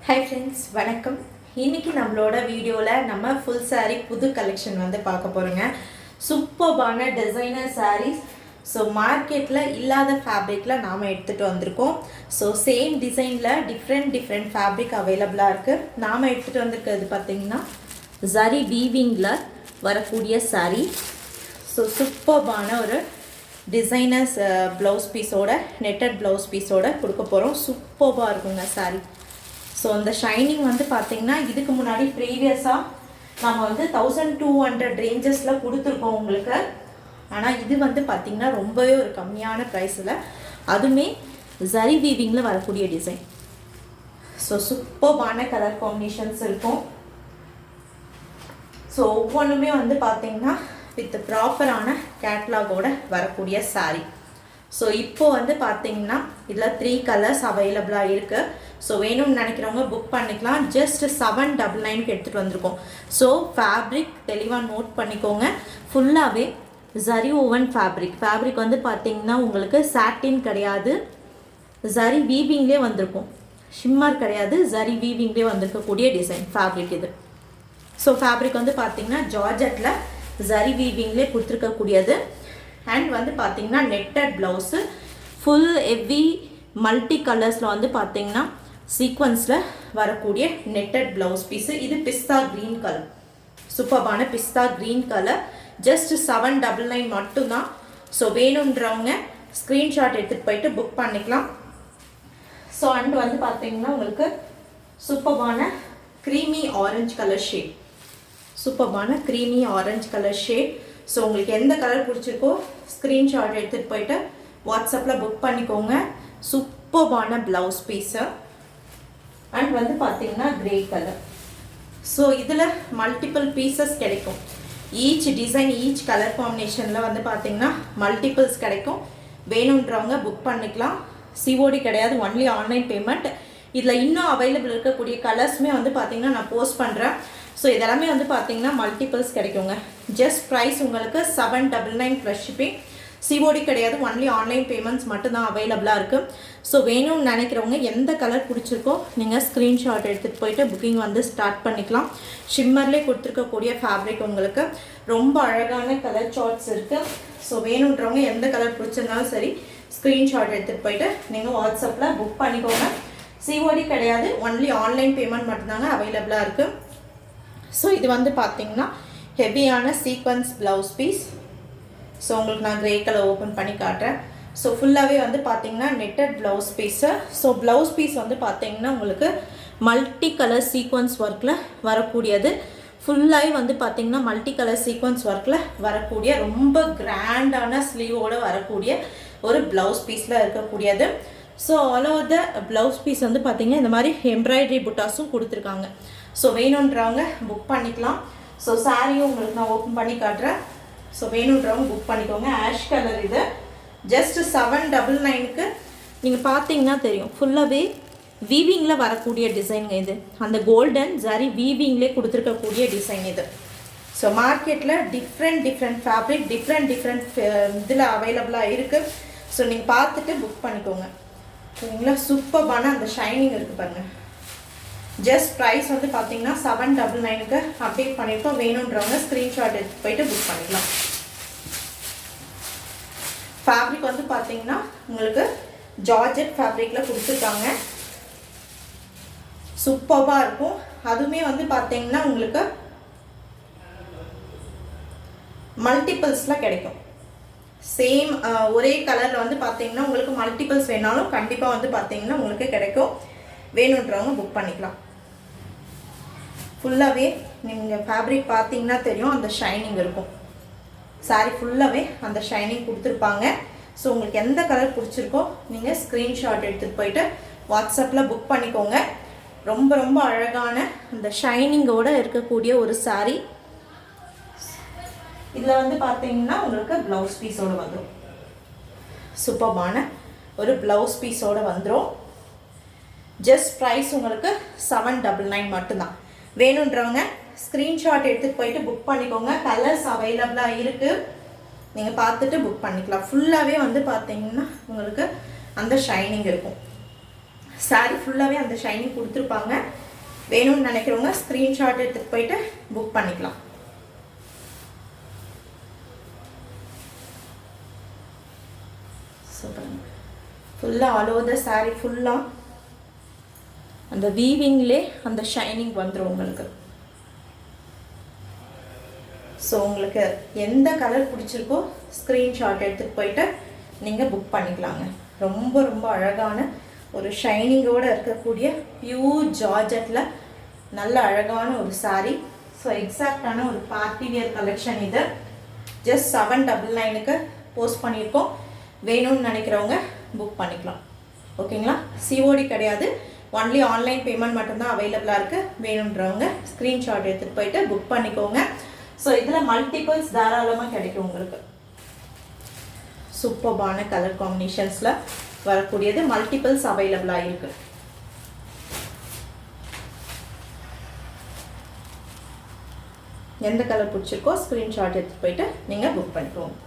Hi friends, வணக்கம். இன்றைக்கி நம்மளோட வீடியோவில் நம்ம ஃபுல் saree புது கலெக்ஷன் வந்து பார்க்க போகிறோங்க. சூப்பர்பான டிசைனர் sarees. ஸோ மார்க்கெட்டில் இல்லாத ஃபேப்ரிக்கில் நாம் எடுத்துகிட்டு வந்திருக்கோம். ஸோ சேம் டிசைனில் டிஃப்ரெண்ட் ஃபேப்ரிக் அவைலபிளாக இருக்குது. நாம் எடுத்துகிட்டு வந்திருக்கிறது பார்த்திங்கன்னா ஜரி வீவிங்கில் வரக்கூடிய saree. ஸோ சூப்பர்பான ஒரு டிசைனர்ஸ் ப்ளவுஸ் பீஸோட நெட்டட் ப்ளவுஸ் பீஸோட கொடுக்க போகிறோம். சூப்பர்பாக இருக்குங்க saree. ஸோ அந்த ஷைனிங் வந்து பார்த்திங்கன்னா இதுக்கு முன்னாடி ப்ரீவியஸாக நம்ம வந்து 1200 ரேஞ்சஸில் கொடுத்துருக்கோம் உங்களுக்கு. ஆனால் இது வந்து பார்த்திங்கன்னா ரொம்பவே ஒரு கம்மியான ப்ரைஸில், அதுவுமே ஜரி வீவிங்கில் வரக்கூடிய டிசைன். ஸோ சூப்பர்பான கலர் காம்பினேஷன்ஸ் இருக்கும். ஸோ ஒவ்வொன்றுமே வந்து பார்த்திங்கன்னா வித் ப்ராப்பரான கேட்லாகோட வரக்கூடிய saree. ஸோ இப்போ வந்து பார்த்திங்கன்னா இதில் 3 கலர்ஸ் அவைலபிளாக இருக்குது. ஸோ வேணும்னு நினைக்கிறவங்க புக் பண்ணிக்கலாம். ஜஸ்ட் 799க்கு எடுத்துகிட்டு வந்திருக்கோம். ஸோ ஃபேப்ரிக் தெளிவாக நோட் பண்ணிக்கோங்க. ஃபுல்லாகவே ஜரி ஓவன் ஃபேப்ரிக் வந்து பார்த்திங்கன்னா உங்களுக்கு சாட்டின் கிடையாது, ஜரி வீவிங்லேயே வந்திருக்கும். ஷிம்மர் கிடையாது, ஜரி வீவிங்லேயே வந்திருக்கக்கூடிய டிசைன் ஃபேப்ரிக் இது. ஸோ ஃபேப்ரிக் வந்து பார்த்திங்கன்னா ஜார்ஜெட்டில் ஜரி வீவிங்லேயே கொடுத்துருக்கக்கூடியது. அண்ட் வந்து பார்த்திங்கன்னா netted blouse full heavy multi கலர்ஸில் வந்து பார்த்திங்கன்னா சீக்வன்ஸில் வரக்கூடிய நெட்டட் ப்ளவுஸ் பீஸு. இது பிஸ்தா க்ரீன் கலர், சூப்பர்பான பிஸ்தா க்ரீன் கலர். ஜஸ்ட் 799 மட்டும்தான். ஸோ வேணுன்றவங்க ஸ்க்ரீன்ஷாட் எடுத்துகிட்டு போயிட்டு புக் பண்ணிக்கலாம். ஸோ அண்ட் வந்து பார்த்திங்கன்னா உங்களுக்கு சூப்பர்பான க்ரீமி ஆரஞ்சு கலர் ஷேட், சூப்பர்பான creamy orange colour shade. So உங்களுக்கு எந்த கலர் பிடிச்சிருக்கோ ஸ்க்ரீன்ஷாட் எடுத்துகிட்டு போயிட்டு வாட்ஸ்அப்பில் புக் பண்ணிக்கோங்க. சூப்பர்பான ப்ளவுஸ் பீஸு. அண்ட் வந்து பார்த்திங்கன்னா க்ரே கலர். ஸோ இதில் மல்டிபிள் பீசஸ் கிடைக்கும். ஈச் டிசைன் ஈச் கலர் காம்பினேஷனில் வந்து பார்த்திங்கன்னா மல்டிபிள்ஸ் கிடைக்கும். வேணுன்றவங்க புக் பண்ணிக்கலாம். சிஓடி கிடையாது, ஒன்லி ஆன்லைன் பேமெண்ட். இதில் இன்னும் அவைலபிள் இருக்கக்கூடிய கலர்ஸுமே வந்து பார்த்திங்கன்னா நான் போஸ்ட் பண்ணுறேன். ஸோ இதெல்லாமே வந்து பார்த்திங்கன்னா மல்டிபிள்ஸ் கிடைக்குங்க. ஜஸ்ட் ப்ரைஸ் உங்களுக்கு 799 ப்ளஸ் ஷிப்பிங். சிஓடி கிடையாது, ஒன்லி ஆன்லைன் பேமெண்ட்ஸ் மட்டும்தான் அவைலபிளாக இருக்குது. ஸோ வேணும்னு நினைக்கிறவங்க எந்த கலர் பிடிச்சிருக்கோ நீங்கள் ஸ்க்ரீன்ஷாட் எடுத்துகிட்டு போயிட்டு புக்கிங் வந்து ஸ்டார்ட் பண்ணிக்கலாம். ஷிம்மர்லேயே கொடுத்துருக்கக்கூடிய ஃபேப்ரிக் உங்களுக்கு ரொம்ப அழகான கலர் சார்ட்ஸ் இருக்குது. ஸோ வேணுன்றவங்க எந்த கலர் பிடிச்சிருந்தாலும் சரி ஸ்க்ரீன்ஷாட் எடுத்துகிட்டு போயிட்டு நீங்கள் வாட்ஸ்அப்பில் புக் பண்ணிக்கோங்க. சிஓடி கிடையாது, ஒன்லி ஆன்லைன் பேமெண்ட் மட்டும்தாங்க அவைலபிளாக இருக்குது. ஸோ இது வந்து பார்த்திங்கன்னா ஹெவியான சீக்வன்ஸ் ப்ளவுஸ் பீஸ். ஸோ உங்களுக்கு நான் க்ரே கலர் ஓப்பன் பண்ணி காட்டுறேன். ஸோ ஃபுல்லாகவே வந்து பார்த்திங்கன்னா netted blouse piece. So blouse piece வந்து பார்த்திங்கன்னா உங்களுக்கு மல்டி கலர் சீக்வன்ஸ் ஒர்க்கில் வரக்கூடியது. ஃபுல்லாகவே வந்து பார்த்திங்கன்னா மல்டி கலர் சீக்வன்ஸ் ஒர்க்கில் வரக்கூடிய ரொம்ப கிராண்டான ஸ்லீவோடு வரக்கூடிய ஒரு ப்ளவுஸ் பீஸில் இருக்கக்கூடியது. So all over the blouse piece வந்து பார்த்திங்கன்னா இந்த மாதிரி எம்ப்ராய்டரி புட்டாஸும் கொடுத்துருக்காங்க. ஸோ வேணுன்றவங்க புக் பண்ணிக்கலாம். ஸோ சாரியும் உங்களுக்கு நான் ஓப்பன் பண்ணி காட்டுறேன். ஸோ வேணுன்றவங்க புக் பண்ணிக்கோங்க. ஆஷ் கலர் இது. ஜஸ்ட் 799க்கு நீங்கள் பார்த்தீங்கன்னா தெரியும். ஃபுல்லாகவே வீவிங்கில் வரக்கூடிய டிசைனுங்க இது. அந்த கோல்டன் ஜரி வீவிங்லேயே கொடுத்துருக்கக்கூடிய டிசைன் இது. ஸோ மார்க்கெட்டில் டிஃப்ரெண்ட் ஃபேப்ரிக் டிஃப்ரெண்ட் இதில் அவைலபிளாக இருக்குது. ஸோ நீங்கள் பார்த்துட்டு புக் பண்ணிக்கோங்க. சரிங்களா? சூப்பர்பான அந்த ஷைனிங் இருக்குது பாருங்கள். ஜஸ்ட் ப்ரைஸ் வந்து பார்த்தீங்கன்னா 799க்கு அப்டேட் பண்ணியிருக்கோம். வேணுன்றவங்க ஸ்க்ரீன்ஷாட் எடுத்து போயிட்டு புக் பண்ணிக்கலாம். ஃபேப்ரிக் வந்து பார்த்தீங்கன்னா உங்களுக்கு ஜார்ஜெட் ஃபேப்ரிக்கில் கொடுத்துருக்காங்க. சூப்பர்பாக இருக்கும். அதுவுமே வந்து பார்த்தீங்கன்னா உங்களுக்கு மல்டிபிள்ஸில் கிடைக்கும். சேம் ஒரே கலரில் வந்து பார்த்தீங்கன்னா உங்களுக்கு மல்டிபிள்ஸ் வேணாலும் கண்டிப்பாக வந்து பார்த்தீங்கன்னா உங்களுக்கு கிடைக்கும். வேணுன்றவங்க புக் பண்ணிக்கலாம். ஃபுல்லாகவே நீங்கள் ஃபேப்ரிக் பார்த்தீங்கன்னா தெரியும், அந்த ஷைனிங் இருக்கும். சாரி ஃபுல்லாகவே அந்த ஷைனிங் கொடுத்துருப்பாங்க. ஸோ உங்களுக்கு எந்த கலர் பிடிச்சிருக்கோ நீங்கள் ஸ்க்ரீன்ஷாட் எடுத்துகிட்டு போயிட்டு வாட்ஸ்அப்பில் புக் பண்ணிக்கோங்க. ரொம்ப அழகான அந்த ஷைனிங்கோடு இருக்கக்கூடிய ஒரு சாரீ. இதில் வந்து பார்த்தீங்கன்னா உங்களுக்கு ப்ளவுஸ் பீஸோடு வந்துடும். சூப்பர்பான ஒரு ப்ளவுஸ் பீஸோடு வந்துடும். ஜஸ்ட் ப்ரைஸ் உங்களுக்கு 799 மட்டும்தான். வேணுன்றவங்க ஸ்க்ரீன்ஷாட் எடுத்துகிட்டு போயிட்டு புக் பண்ணிக்கோங்க. கலர்ஸ் அவைலபிளாக இருக்குது, நீங்கள் பார்த்துட்டு புக் பண்ணிக்கலாம். ஃபுல்லாகவே வந்து பார்த்தீங்கன்னா உங்களுக்கு அந்த ஷைனிங் இருக்கும். சாரீ ஃபுல்லாகவே அந்த ஷைனிங் கொடுத்துருப்பாங்க. வேணும்னு நினைக்கிறவங்க ஸ்க்ரீன்ஷாட் எடுத்துகிட்டு போயிட்டு புக் பண்ணிக்கலாம். ஃபுல்லாக ஆல் ஓவர் த சாரீ ஃபுல்லாக அந்த வீவிங்லே அந்த ஷைனிங் வந்துடும் உங்களுக்கு. ஸோ உங்களுக்கு எந்த கலர் பிடிச்சிருக்கோ ஸ்க்ரீன்ஷாட் எடுத்துகிட்டு போயிட்டு நீங்கள் புக் பண்ணிக்கலாங்க. ரொம்ப ரொம்ப அழகான ஒரு ஷைனிங்கோடு இருக்கக்கூடிய பியூர் ஜார்ஜெட்டில் நல்ல அழகான ஒரு சாரீ. ஸோ எக்ஸாக்டான ஒரு பார்ட்டி வியர் கலெக்ஷன் இது. ஜஸ்ட் 799க்கு போஸ்ட் பண்ணியிருக்கோம். வேணும்னு நினைக்கிறவங்க புக் பண்ணிக்கலாம். ஓகேங்களா? சிஓடி கிடையாது, ஒன்லி ஆன்லைன் பேமெண்ட் மட்டும்தான் அவைலபிளாக இருக்குது. வேணுன்றவங்க ஸ்க்ரீன்ஷாட் எடுத்துகிட்டு போயிட்டு புக் பண்ணிக்கோங்க. ஸோ இதில் மல்டிபிள்ஸ் தாராளமாக கிடைக்கும் உங்களுக்கு. சூப்பர்பான கலர் காம்பினேஷன்ஸில் வரக்கூடியது மல்டிபிள்ஸ் அவைலபிளாக இருக்குது. எந்த கலர் பிடிச்சிருக்கோ ஸ்க்ரீன்ஷாட் எடுத்துகிட்டு போயிட்டு நீங்கள் புக் பண்ணிக்கோங்க.